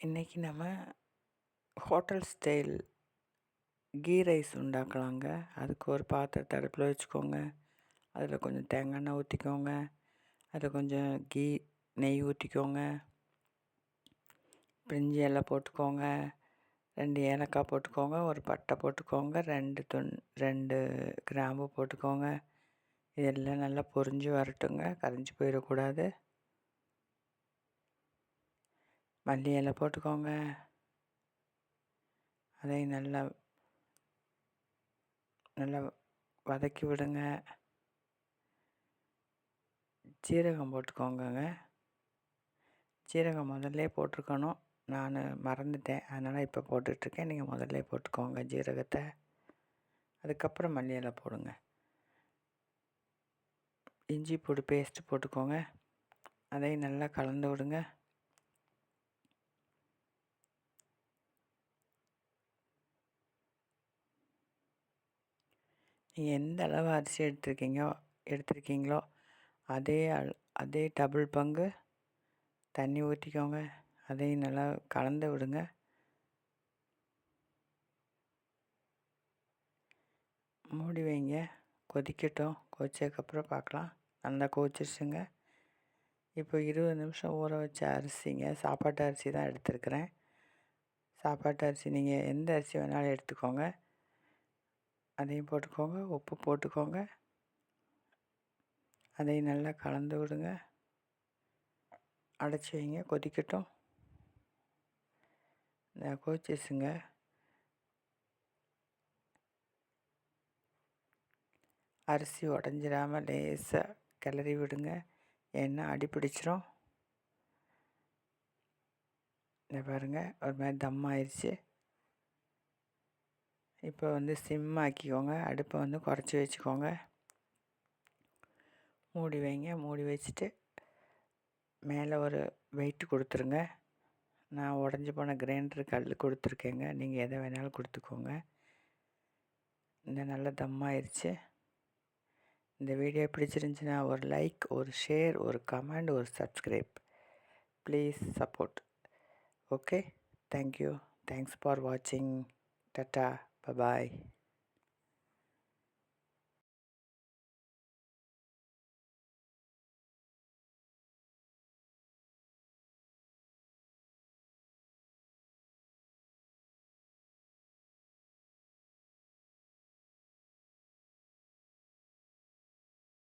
இன்றைக்கி நம்ம hotel style key rice உண்டாக்கலாங்க. அதுக்கு ஒரு பாத்திரத்தை அடுப்பில் வச்சுக்கோங்க. அதில் கொஞ்சம் தேங்காய் எண்ணெய் ஊற்றிக்கோங்க. அதில் கொஞ்சம் நெய் ஊற்றிக்கோங்க. பிரிஞ்சி இலை போட்டுக்கோங்க. 2 ஏலக்காய் போட்டுக்கோங்க. ஒரு பட்டை போட்டுக்கோங்க. 2 கிராம்பு போட்டுக்கோங்க. இதெல்லாம் நல்லா பொரிஞ்சு வரட்டுங்க. கரைஞ்சி போயிடக்கூடாது. மல்லி இலை போட்டுக்கோங்க. அதையும் நல்லா வதக்கி விடுங்க. ஜீரகம் போட்டுக்கோங்கங்க. ஜீரகம் முதல்லே போட்டிருக்கணும், நான் மறந்துட்டேன். அதனால் இப்போ போட்டுட்ருக்கேன். நீங்கள் முதல்லே போட்டுக்கோங்க ஜீரகத்தை. அதுக்கப்புறம் மல்லி இலை போடுங்க. இஞ்சி பூண்டு பேஸ்ட்டு போட்டுக்கோங்க. அதையும் நல்லா கலந்து விடுங்க. நீங்கள் எந்த அளவு அரிசி எடுத்திருக்கீங்களோ அதே டபுள் பங்கு தண்ணி ஊற்றிக்கோங்க. அதையும் நல்லா கலந்து விடுங்க. மூடி வைங்க, கொதிக்கட்டும். கொதிச்சதுக்கப்புறம் பார்க்கலாம். நல்லா கொதிச்சிருச்சுங்க. இப்போ 20 நிமிஷம் ஊற வச்ச அரிசிங்க. சாப்பாட்டு அரிசி தான் எடுத்துருக்கிறேன். சாப்பாட்டு அரிசி நீங்கள் எந்த அரிசி வேணாலும் எடுத்துக்கோங்க. அதையும் போட்டுக்கோங்க. உப்பு போட்டுக்கோங்க. அதையும் நல்லா கலந்து விடுங்க. அடைச்சி வைங்க, கொதிக்கட்டும். கொதிச்சிருச்சுங்க. அரிசி உடஞ்சிடாமல் லேசாக கிளறி விடுங்க, ஏன்னா அடி பிடிச்சிரும். இந்த பாருங்கள், ஒரு மாதிரி தம் ஆயிடுச்சு. இப்போ சிம் ஆக்கிக்கோங்க. அடுப்பை குறைச்சி வச்சுக்கோங்க. மூடி வைங்க. மூடி வச்சுட்டு மேலே ஒரு வெயிட்டு கொடுத்துருங்க. நான் உடஞ்சி போன கிரைண்டர் கல் கொடுத்துருக்கேங்க. நீங்கள் எதை வேணாலும் கொடுத்துக்கோங்க. இந்த நல்ல தம் ஆயிடுச்சு. இந்த வீடியோ பிடிச்சிருந்துச்சின்னா ஒரு லைக், ஒரு ஷேர், ஒரு கமெண்ட், ஒரு subscribe. Please support. Okay, thank you. Thanks for வாட்சிங். Tata, bye bye.